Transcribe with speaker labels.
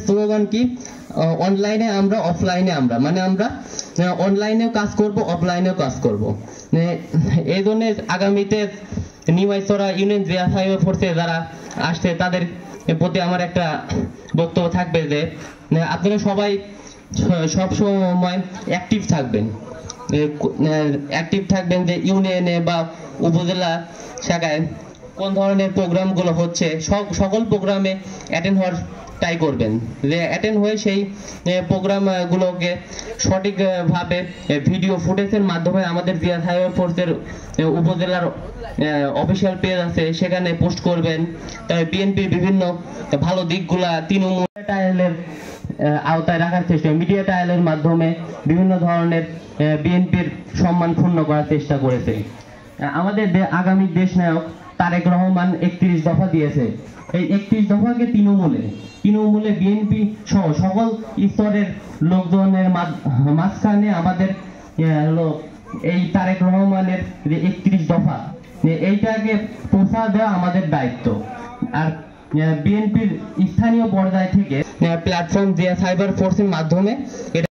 Speaker 1: Slogan কি? অনলাইনে আমরা, অফলাইনে আমরা, মানে আমরা অনলাইনেও কাজ করব, অফলাইনেও কাজ করব। এই জন্য আগামীতে নিমাইছড়া ইউনিয়ন জিয়া ফোর্সে যারা আসছে তাদের প্রতি আমার একটা বক্তব্য থাকবে যে আপনারা সবাই সব সময় অ্যাক্টিভ থাকবেন, যে ইউনিয়নে বা উপজেলা শাখায় কোন ধরনের প্রোগ্রামগুলো হচ্ছে সকল প্রোগ্রামে অ্যাটেন্ড হওয়ার ট্রাই করবেন, যে অ্যাটেন্ড হয়ে সেই প্রোগ্রামগুলোকে সঠিকভাবে ভিডিও ফুটেজের মাধ্যমে আমাদের জিয়া সাইবার ফোর্সের উপজেলার অফিসিয়াল পেজ আছে সেখানে পোস্ট করবেন। তবে বিএনপির বিভিন্ন ভালো দিকগুলা তৃণমূল টাইলের আওতায় রাখার চেষ্টা, মিডিয়া টাইলের মাধ্যমে বিভিন্ন ধরনের বিএনপির সম্মান ক্ষুণ্ণ করার চেষ্টা করেছে। আমাদের আগামী দেশ নায়ক তারেক রহমান 31 দফা দিয়েছে। এই 31 দফাকে তৃণমূলে বিএনপি সহ সকল স্তরের লোকজনের মাঝখানে আমাদের এই তারেক রহমানের যে 31 দফা, এইটাকে পৌঁছা দেওয়া আমাদের দায়িত্ব। আর বিএনপির স্থানীয় পর্যায় থেকে প্ল্যাটফর্ম জিয়া সাইবার ফোর্সের মাধ্যমে